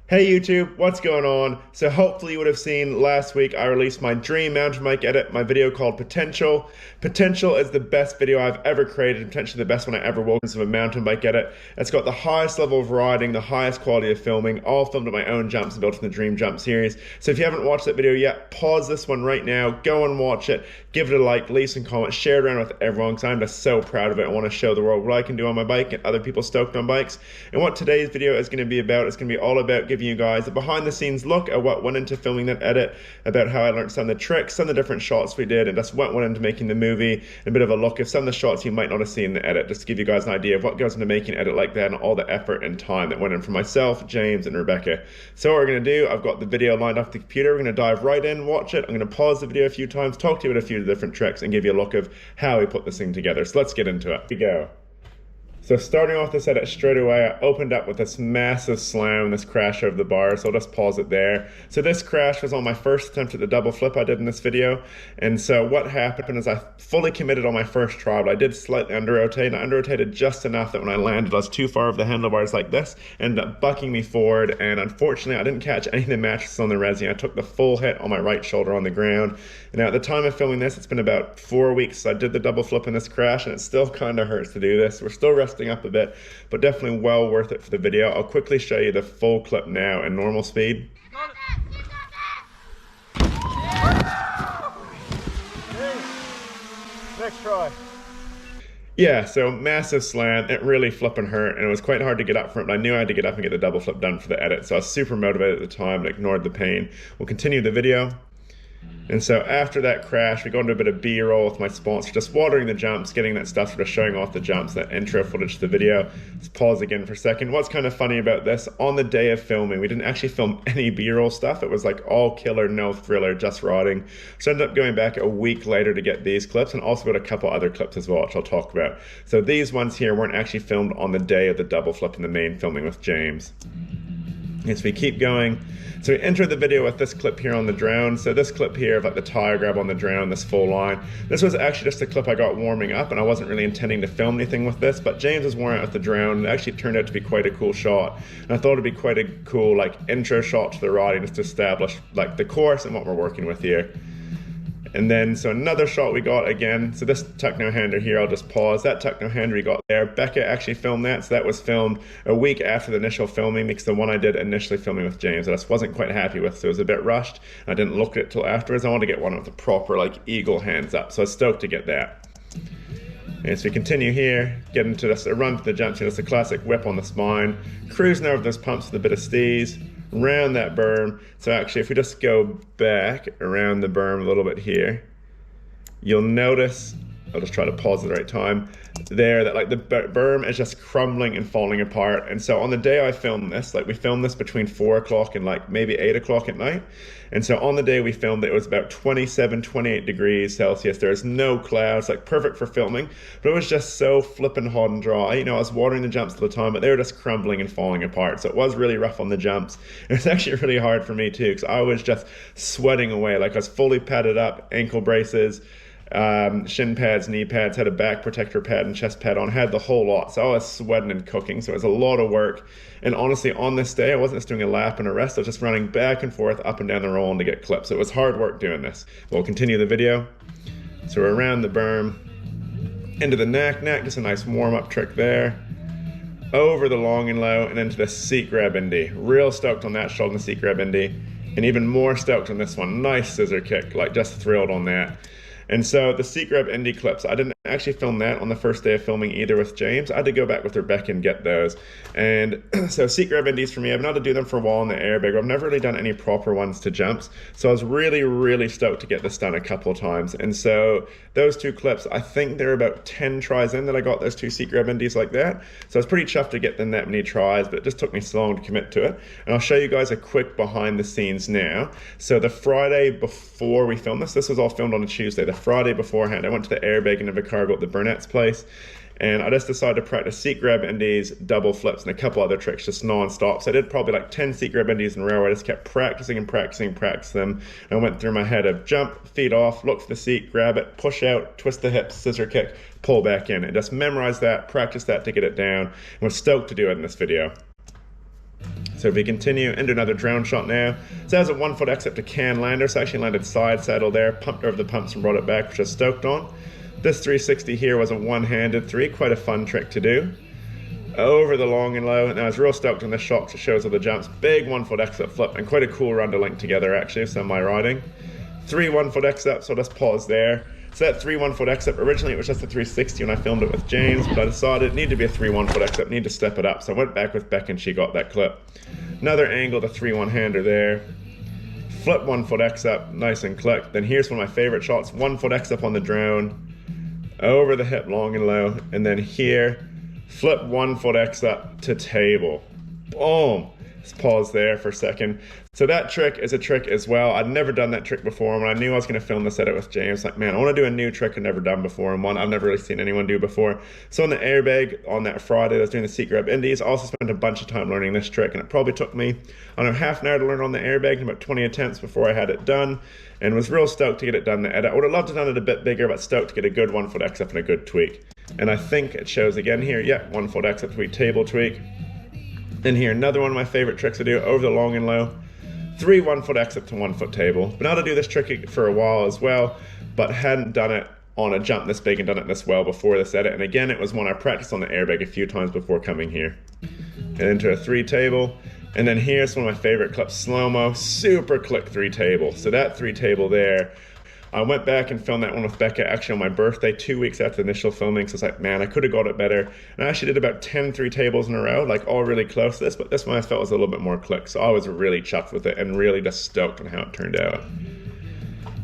Hey YouTube, what's going on? So hopefully you would have seen last week I released my dream mountain bike edit, my video called Potential. Potential is the best video I've ever created, and potentially the best one I ever will of a mountain bike edit. It's got the highest level of riding, the highest quality of filming, all filmed at my own jumps and built in the Dream Jump series. So if you haven't watched that video yet, pause this one right now, go and watch it, give it a like, leave some comments, share it around with everyone because I'm just so proud of it. I want to show the world what I can do on my bike and other people stoked on bikes. And what today's video is going to be about, it's going to be all about giving you guys a behind the scenes look at what went into filming that edit, about how I learned some of the tricks, some of the different shots we did, and just what went into making the movie, and a bit of a look of some of the shots you might not have seen in the edit, just to give you guys an idea of what goes into making an edit like that and all the effort and time that went in for myself, James, and Rebecca. So what we're going to do, I've got the video lined up on the computer, we're going to dive right in, watch it, I'm going to pause the video a few times, talk to you about a few of the different tricks, and give you a look of how we put this thing together. So let's get into it. Here we go. So starting off this edit straight away, I opened up with this massive slam, this crash over the bar, so I'll just pause it there. So this crash was on my first attempt at the double flip I did in this video, and so what happened is I fully committed on my first try, but I did slightly under-rotate, and I under-rotated just enough that when I landed, I was too far over the handlebars like this, ended up bucking me forward, and unfortunately I didn't catch any of the mattresses on the resi. I took the full hit on my right shoulder on the ground. And now at the time of filming this, it's been about 4 weeks since I did the double flip in this crash, and it still kind of hurts to do this. We're still resting up a bit, but definitely well worth it for the video. I'll quickly show you the full clip now in normal speed. Next try. Yeah, so massive slam, it really flipping hurt, and it was quite hard to get up from it, but I knew I had to get up and get the double flip done for the edit, so I was super motivated at the time and ignored the pain. We'll continue the video. And so after that crash, we go into a bit of B-roll with my sponsor, just watering the jumps, getting that stuff, sort of showing off the jumps, that intro footage to the video. Let's pause again for a second. What's kind of funny about this, on the day of filming, we didn't actually film any B-roll stuff. It was like all killer, no thriller, just riding. So I ended up going back a week later to get these clips, and also got a couple other clips as well, which I'll talk about. So these ones here weren't actually filmed on the day of the double flip in the main filming with James. And so we keep going. So we enter the video with this clip here on the drone. So this clip here of like the tire grab on the drone, this full line. This was actually just a clip I got warming up, and I wasn't really intending to film anything with this, but James was warming up with the drone, and it actually turned out to be quite a cool shot. And I thought it'd be quite a cool like intro shot to the riding, just to establish like the course and what we're working with here. And then, so another shot we got again. So this techno hander here, I'll just pause. That techno hander we got there, Becca actually filmed that. So that was filmed a week after the initial filming, because the one I did initially filming with James, I just wasn't quite happy with. So it was a bit rushed. I didn't look at it till afterwards. I wanted to get one with the proper like eagle hands up. So I was stoked to get that. And so we continue here, get into this, a run to the jump, so it's a classic whip on the spine, cruising over those pumps with a bit of steeze, around that berm. So actually, if we just go back around the berm a little bit here, you'll notice, I'll just try to pause at the right time, there that like the berm is just crumbling and falling apart. And so on the day I filmed this, like we filmed this between 4 o'clock and like maybe 8 o'clock at night. And so on the day we filmed it, was about 27, 28 degrees Celsius. There's no clouds, like perfect for filming, but it was just so flippin' hot and dry. You know, I was watering the jumps at the time, but they were just crumbling and falling apart. So it was really rough on the jumps. It was actually really hard for me too, because I was just sweating away. Like I was fully padded up, ankle braces, shin pads, knee pads, had a back protector pad and chest pad on, had the whole lot. So I was sweating and cooking, so it was a lot of work. And honestly, on this day, I wasn't just doing a lap and a rest, I was just running back and forth up and down the roll to get clips. So it was hard work doing this. We'll continue the video. So we're around the berm, into the neck, just a nice warm-up trick there. Over the long and low, and into the seat grab indie. Real stoked on that shot in the seat grab indie. And even more stoked on this one. Nice scissor kick, like just thrilled on that. And so the seat grab indie clips, I didn't actually film that on the first day of filming either with James. I had to go back with Rebecca and get those. And so seat grab indies for me, I've been able to do them for a while in the airbag, but I've never really done any proper ones to jumps. So I was really, really stoked to get this done a couple of times. And so those two clips, I think they're about 10 tries in that I got those two seat grab indies like that. So I was pretty chuffed to get them that many tries, but it just took me so long to commit to it. And I'll show you guys a quick behind the scenes now. So the Friday before we filmed this was all filmed on a Tuesday. The Friday beforehand, I went to the airbag in Invercargill at the Burnett's place, and I just decided to practice seat grab indies, double flips, and a couple other tricks just non-stop. So I did probably like 10 seat grab indies in a row. I just kept practicing and practicing and practicing them. And I went through my head of jump, feet off, look for the seat, grab it, push out, twist the hips, scissor kick, pull back in. And just memorize that, practice that to get it down. And was stoked to do it in this video. So if we continue into another drone shot now, so that was a 1 foot exit to can lander, so I actually landed side saddle there, pumped over the pumps and brought it back, which I was stoked on. This 360 here was a one-handed 3, quite a fun trick to do. Over the long and low, and I was real stoked on this shot because it shows all the jumps. Big 1 foot exit flip, and quite a cool run to link together actually, so my riding. 3 1 foot exit, so I'll just pause there. So that 3 1 foot exit, originally it was just a 360 when I filmed it with James, but I decided it needed to be a 3 1 foot exit, need to step it up. So I went back with Beck and she got that clip. Another angle, the 3 1 hander there. Flip 1 foot exit, nice and click. Then here's one of my favorite shots, 1 foot exit on the drone. Over the hip, long and low. And then here, flip 1 foot exit to table. Boom. Let's pause there for a second. So that trick is a trick as well. I'd never done that trick before. When I knew I was going to film this edit with James, like, man, I want to do a new trick I've never done before, and one I've never really seen anyone do before. So on the airbag on that Friday, I was doing the seat grab indies. I also spent a bunch of time learning this trick, and it probably took me, I don't know, half an hour to learn on the airbag and about 20 attempts before I had it done, and was real stoked to get it done in the edit. I would have loved to have done it a bit bigger, but stoked to get a good 1 foot exit and a good tweak. And I think it shows again here, yeah, 1 foot exit tweak, table tweak. And here, another one of my favorite tricks to do, over the long and low. 3 1 foot exit to 1 foot table. Been able to do this trick for a while as well, but hadn't done it on a jump this big and done it this well before this edit. And again, it was one I practiced on the airbag a few times before coming here. And into a 3 table. And then here's one of my favorite clips, slow-mo, super click 3 table. So that 3 table there, I went back and filmed that one with Becca actually on my birthday, 2 weeks after the initial filming. So it's like, man, I could have got it better. And I actually did about 10 3 tables in a row, like all really close to this, but this one I felt was a little bit more click. So I was really chuffed with it and really just stoked on how it turned out.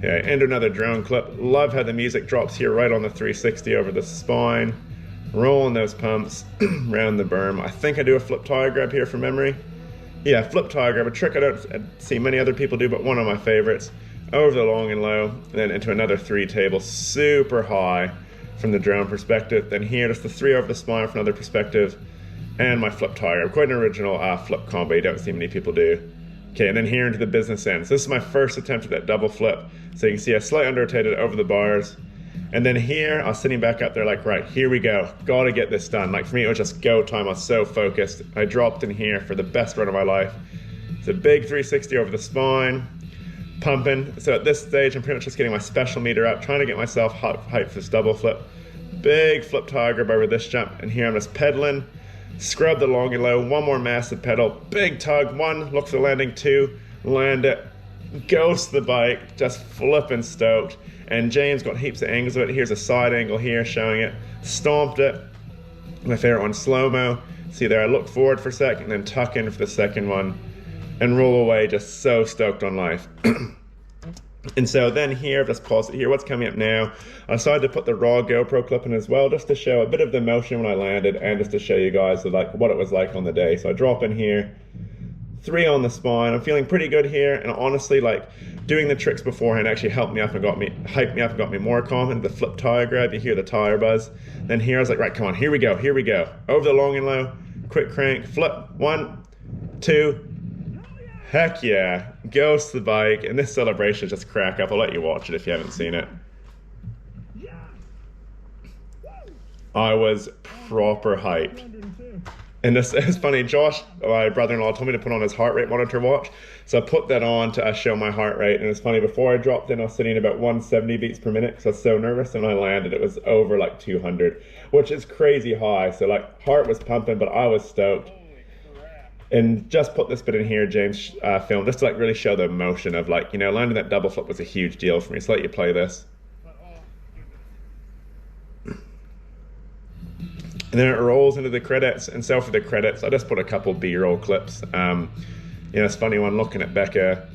Yeah, and another drone clip. Love how the music drops here right on the 360 over the spine. Rolling those pumps around the berm. I think I do a flip tire grab here from memory. Yeah, flip tire grab, a trick I don't see many other people do, but one of my favorites. Over the long and low, and then into another 3 table, super high from the drone perspective. Then here, just the 3 over the spine from another perspective, and my flip tire. Quite an original flip combo you don't see many people do. Okay, and then here into the business end. So this is my first attempt at that double flip. So you can see I slightly under-rotated over the bars. And then here, I was sitting back up there like, right, here we go. Gotta get this done. Like for me, it was just go time. I was so focused. I dropped in here for the best run of my life. It's a big 360 over the spine. Pumping. So at this stage, I'm pretty much just getting my special meter up, trying to get myself hyped for this double flip. Big flip tire grab over this jump, and here I'm just pedaling. Scrub the long and low, one more massive pedal, big tug, 1, look for the landing, 2, land it, ghost the bike, just flipping stoked. And James got heaps of angles of it. Here's a side angle here showing it. Stomped it. My favorite one, slow-mo. See there, I look forward for a second, then tuck in for the second one. And roll away, just so stoked on life. And so then here, just pause it here, what's coming up now? I decided to put the raw GoPro clip in as well, just to show a bit of the motion when I landed, and just to show you guys what it was like on the day. So I drop in here, 3 on the spine. I'm feeling pretty good here, and honestly, like doing the tricks beforehand actually helped me up and hyped me up and got me more confident. The flip tire grab, you hear the tire buzz. Then here I was like, right, come on, here we go. Over the long and low, quick crank, flip, 1, 2, heck yeah, ghost the bike, and this celebration just crack up. I'll let you watch it if you haven't seen it. I was proper hyped. And it's funny, Josh, my brother-in-law, told me to put on his heart rate monitor watch. So I put that on to show my heart rate. And it's funny, before I dropped in, I was sitting at about 170 beats per minute because I was so nervous. And when I landed, it was over like 200, which is crazy high. So like heart was pumping, but I was stoked. And just put this bit in here, James filmed, just to like really show the emotion of like, you know, landing that double flip was a huge deal for me. So let you play this. And then it rolls into the credits. And so for the credits, I just put a couple B-roll clips. You know, it's a funny one looking at Becca.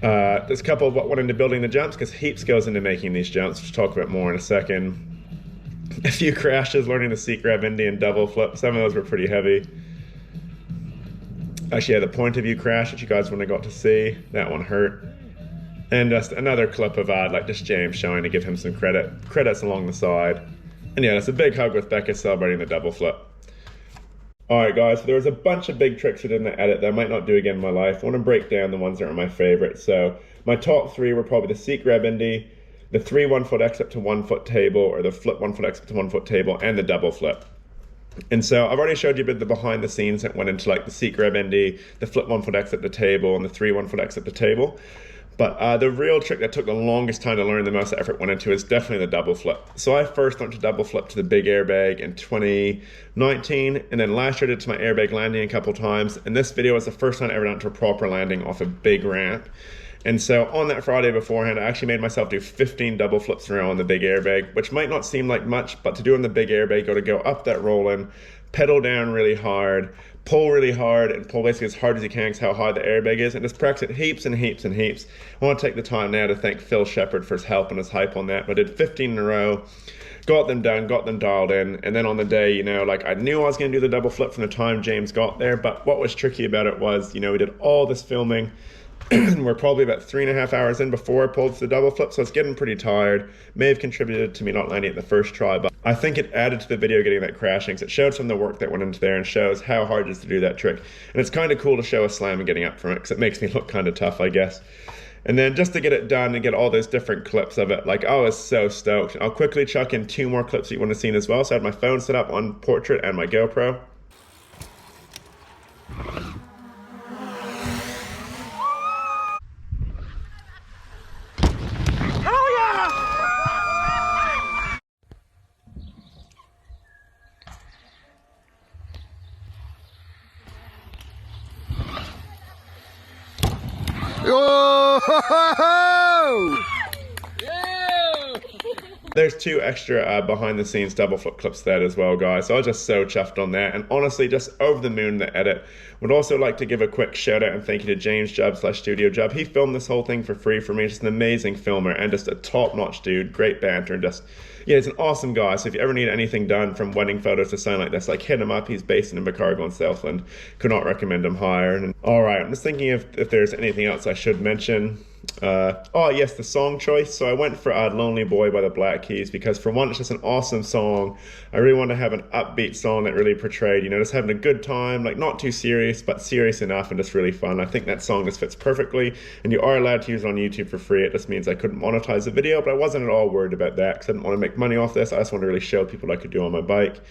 There's a couple of what went into building the jumps, because heaps goes into making these jumps, which we'll talk about more in a second. A few crashes, learning the seat grab Indian double flip. Some of those were pretty heavy. Actually, yeah, the point of view crash that you guys wouldn't have got to see. That one hurt. And just another clip of like just James showing to give him some credits along the side. And yeah, that's a big hug with Becca celebrating the double flip. Alright guys, so there was a bunch of big tricks I did in the edit that I might not do again in my life. I want to break down the ones that are my favorites. So my top 3 were probably the seat grab indie, the 3 1 foot exit to 1 foot table, or the flip 1 foot exit to 1 foot table, and the double flip. And so I've already showed you a bit of the behind the scenes that went into like the seat grab ND, the flip 1-foot exit the table, and the 3 1-foot exit the table. But the real trick that took the longest time to learn, the most effort went into, is definitely the double flip. So I first learned to double flip to the big airbag in 2019, and then last year I did to my airbag landing a couple times. And this video was the first time I ever done to a proper landing off a big ramp. And so on that Friday beforehand, I actually made myself do 15 double flips in a row on the big airbag, which might not seem like much, but to do on the big airbag, you got to go up that roll-in, pedal down really hard, pull really hard, and pull basically as hard as you can because how high the airbag is, and just practice it heaps and heaps and heaps. I want to take the time now to thank Phil Shepard for his help and his hype on that. But I did 15 in a row, got them done, got them dialed in, and then on the day, you know, like I knew I was going to do the double flip from the time James got there, but what was tricky about it was, you know, we did all this filming, we're probably about 3.5 hours in before I pulled the double flip, so it's getting pretty tired. May have contributed to me not landing it the first try, but I think it added to the video getting that crashing, because it showed some of the work that went into there and shows how hard it is to do that trick. And it's kind of cool to show a slam and getting up from it, because it makes me look kind of tough, I guess. And then just to get it done and get all those different clips of it, like I was so stoked. I'll quickly chuck in 2 more clips that you want to see as well. So I had my phone set up on portrait and my GoPro. Oh! There's 2 extra behind the scenes double flip clips there as well, guys. So I was just so chuffed on that, and honestly just over the moon in the edit. Would also like to give a quick shout out and thank you to James Jubb / Studio Jubb. He filmed this whole thing for free for me. Just an amazing filmer and just a top-notch dude. Great banter and just, yeah, he's an awesome guy. So if you ever need anything done from wedding photos to something like this, like hit him up. He's based in Invercargill in Southland. Could not recommend him higher. And all right, I'm just thinking if there's anything else I should mention. Oh yes, the song choice. So I went for Lonely Boy by the Black Keys because for one, it's just an awesome song. I really want to have an upbeat song that really portrayed, you know, just having a good time, like not too serious, but serious enough and just really fun. I think that song just fits perfectly, and you are allowed to use it on YouTube for free. It just means I couldn't monetize the video, but I wasn't at all worried about that because I didn't want to make money off this. I just wanted to really show people what I could do on my bike.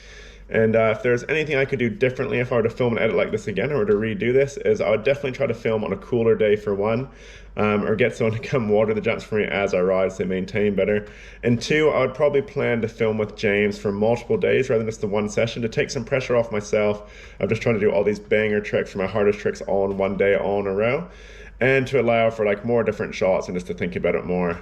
And if there's anything I could do differently if I were to film and edit like this again or to redo this, is I would definitely try to film on a cooler day for one, or get someone to come water the jumps for me as I ride so they maintain better. And 2, I would probably plan to film with James for multiple days rather than just the one session to take some pressure off myself. I'm just trying to do all these banger tricks for my hardest tricks all in one day, all in a row, and to allow for like more different shots and just to think about it more.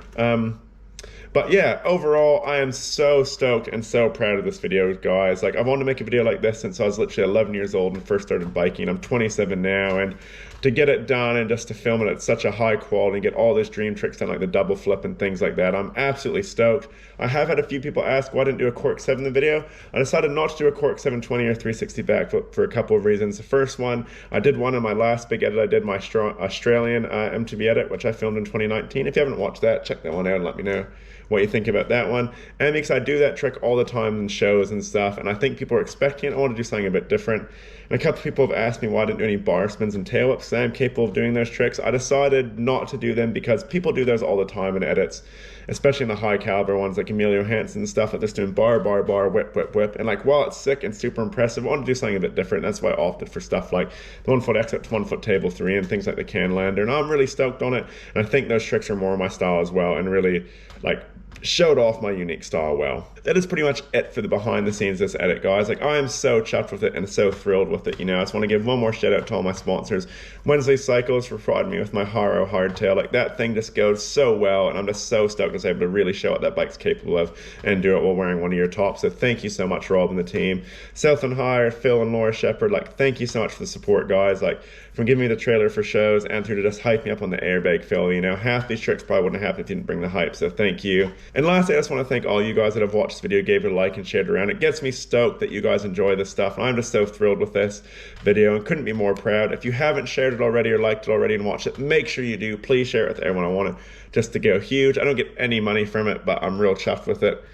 But yeah, overall, I am so stoked and so proud of this video, guys. Like, I've wanted to make a video like this since I was literally 11 years old and first started biking. I'm 27 now, and to get it done and just to film it at such a high quality and get all those dream tricks done, like the double flip and things like that, I'm absolutely stoked. I have had a few people ask why I didn't do a Cork 7 in the video. I decided not to do a Cork 720 or 360 backflip for a couple of reasons. The first one, I did one in my last big edit. I did my Australian MTB edit, which I filmed in 2019. If you haven't watched that, check that one out and let me know what you think about that one. And because I do that trick all the time in shows and stuff, and I think people are expecting it, I want to do something a bit different. And a couple of people have asked me why I didn't do any bar spins and tail whips. I am capable of doing those tricks. I decided not to do them because people do those all the time in edits, especially in the high caliber ones like Emilio Hansen and stuff, like they're just doing bar, bar, bar, whip, whip, whip. And like, while it's sick and super impressive, I want to do something a bit different. That's why I opted for stuff like the 1-foot exit to 1-foot table 3 and things like the can lander. And I'm really stoked on it. And I think those tricks are more my style as well, and really like showed off my unique style well. That is pretty much it for the behind the scenes this edit, guys. Like, I am so chuffed with it and so thrilled with it. You know, I just want to give one more shout out to all my sponsors. Wednesday Cycles for providing me with my Haro hardtail. Like, that thing just goes so well, and I'm just so stoked I was able to really show what that bike's capable of and do it while wearing one of your tops. So thank you so much, Rob and the team. Southland Hire, Phil and Laura Shepard, like, thank you so much for the support, guys. Like, from giving me the trailer for shows and through to just hype me up on the airbag, Phil. You know, half these tricks probably wouldn't have happened if you didn't bring the hype, so thank you. And lastly, I just want to thank all you guys that have watched this video, gave it a like and shared it around. It gets me stoked that you guys enjoy this stuff, and I'm just so thrilled with this video and couldn't be more proud. If you haven't shared it already or liked it already and watched it, make sure you do. Please share it with everyone. I want it just to go huge. I don't get any money from it, but I'm real chuffed with it.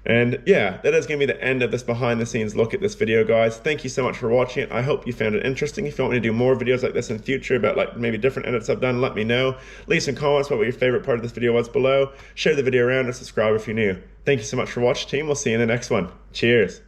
And yeah, that is going to be the end of this behind the scenes look at this video, guys. Thank you so much for watching it. I hope you found it interesting. If you want me to do more videos like this in the future about like maybe different edits I've done, let me know. Leave some comments about what your favorite part of this video was below. Share the video around and subscribe if you're new. Thank you so much for watching, team. We'll see you in the next one. Cheers.